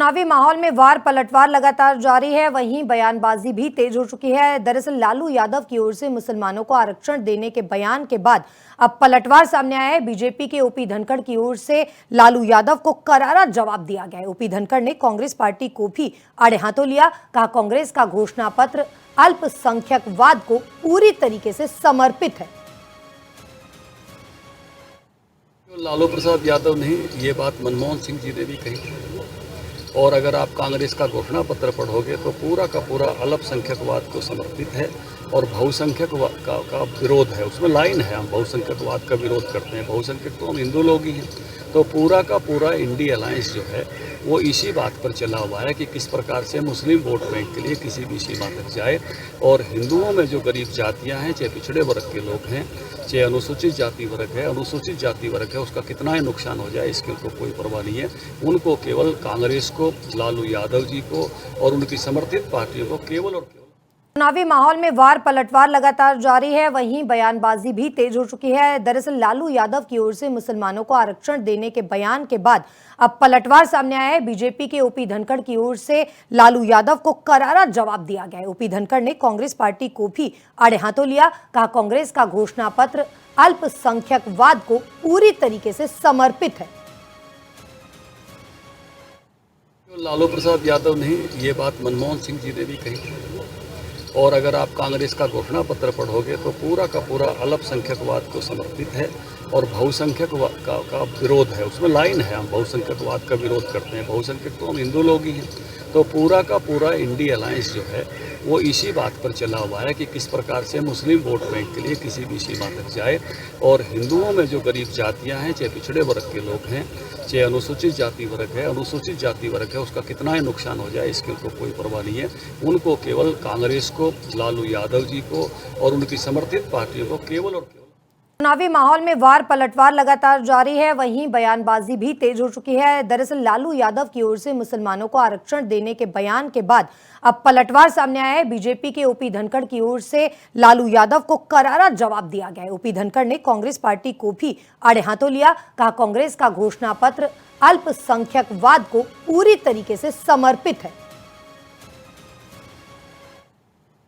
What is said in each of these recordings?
चुनावी माहौल में वार पलटवार लगातार जारी है, वहीं बयानबाजी भी तेज हो चुकी है। दरअसल लालू यादव की ओर से मुसलमानों को आरक्षण देने के बयान के बाद अब पलटवार सामने आया है। बीजेपी के ओपी धनखड़ की ओर से लालू यादव को करारा जवाब दिया गया है। ओपी धनखड़ ने कांग्रेस पार्टी को भी आड़े हाथों लिया। कहा, कांग्रेस का घोषणा पत्र अल्पसंख्यकवाद को पूरी तरीके से समर्पित है। लालू प्रसाद यादव ने ये बात मनमोहन सिंह जी ने भी कही, और अगर आप कांग्रेस का घोषणा पत्र पढ़ोगे तो पूरा का पूरा अल्पसंख्यकवाद को समर्पित है और बहुसंख्यकवाद का विरोध है। उसमें लाइन है, हम बहुसंख्यकवाद का विरोध करते हैं, बहुसंख्यक तो हम हिंदू लोग ही हैं। तो पूरा का पूरा इंडिया अलायंस जो है वो इसी बात पर चला हुआ है कि किस प्रकार से मुस्लिम वोट बैंक के लिए किसी भी सीमा तक जाए, और हिंदुओं में जो गरीब जातियां हैं, चाहे पिछड़े वर्ग के लोग हैं, चाहे अनुसूचित जाति वर्ग है, अनुसूचित जाति वर्ग है, उसका कितना ही नुकसान हो जाए इसकी उनको कोई परवाह नहीं है। उनको केवल कांग्रेस को, लालू यादव जी को और उनकी समर्थित पार्टियों को केवल और केवल। चुनावी माहौल में वार पलटवार लगातार जारी है, वहीं बयानबाजी भी तेज हो चुकी है। दरअसल लालू यादव की ओर से मुसलमानों को आरक्षण देने के बयान के बाद अब पलटवार सामने आया है। बीजेपी के ओपी धनखड़ की ओर से लालू यादव को करारा जवाब दिया गया है। ओपी धनखड़ ने कांग्रेस पार्टी को भी आड़े हाथों लिया। कहा, कांग्रेस का घोषणा पत्र अल्पसंख्यकवाद को पूरी तरीके से समर्पित है। लालू प्रसाद यादव ने ये बात मनमोहन सिंह जी ने भी कही, और अगर आप कांग्रेस का घोषणा पत्र पढ़ोगे तो पूरा का पूरा अल्पसंख्यकवाद को समर्पित है और बहुसंख्यकवाद का विरोध है। उसमें लाइन है, हम बहुसंख्यकवाद का विरोध करते हैं, बहुसंख्यक तो हम हिंदू लोग ही हैं। तो पूरा का पूरा इंडिया अलायंस जो है वो इसी बात पर चला हुआ है कि किस प्रकार से मुस्लिम वोट बैंक के लिए किसी भी सीमा तक जाए, और हिंदुओं में जो गरीब जातियां हैं, चाहे पिछड़े वर्ग के लोग हैं, चाहे अनुसूचित जाति वर्ग है, अनुसूचित जाति वर्ग है, उसका कितना ही नुकसान हो जाए इसकी उनको कोई परवाह नहीं है। उनको केवल कांग्रेस को, लालू यादव जी को और उनकी समर्थित पार्टियों को केवल और केवल। चुनावी माहौल में वार पलटवार लगातार जारी है, वहीं बयानबाजी भी तेज हो चुकी है। दरअसल लालू यादव की ओर से मुसलमानों को आरक्षण देने के बयान के बाद अब पलटवार सामने आया है। बीजेपी के ओपी धनखड़ की ओर से लालू यादव को करारा जवाब दिया गया है। ओपी धनखड़ ने कांग्रेस पार्टी को भी आड़े हाथों लिया। कहा, कांग्रेस का घोषणा पत्र अल्पसंख्यकवाद को पूरी तरीके से समर्पित है।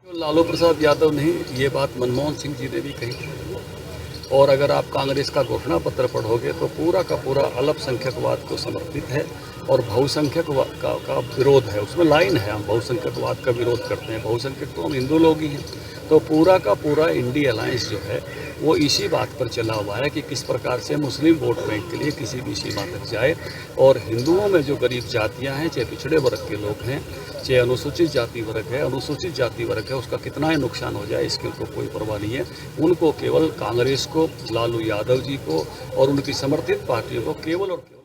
लालू प्रसाद यादव ने ये बात मनमोहन सिंह जी ने भी कही, और अगर आप कांग्रेस का घोषणा पत्र पढ़ोगे तो पूरा का पूरा अल्पसंख्यकवाद को समर्पित है और बहुसंख्यकवाद का विरोध है। उसमें लाइन है, हम बहुसंख्यकवाद का विरोध करते हैं, बहुसंख्यक तो हम हिंदू लोग ही हैं। तो पूरा का पूरा इंडिया अलायंस जो है वो इसी बात पर चला हुआ है कि किस प्रकार से मुस्लिम वोट बैंक के लिए किसी भी सीमा तक जाए, और हिंदुओं में जो गरीब जातियां हैं, चाहे पिछड़े वर्ग के लोग हैं, चाहे अनुसूचित जाति वर्ग है, अनुसूचित जाति वर्ग है, उसका कितना ही नुकसान हो जाए इसकी उनको कोई परवाह नहीं है। उनको केवल कांग्रेस को, लालू यादव जी को और उनकी समर्थित पार्टियों को केवल और केवल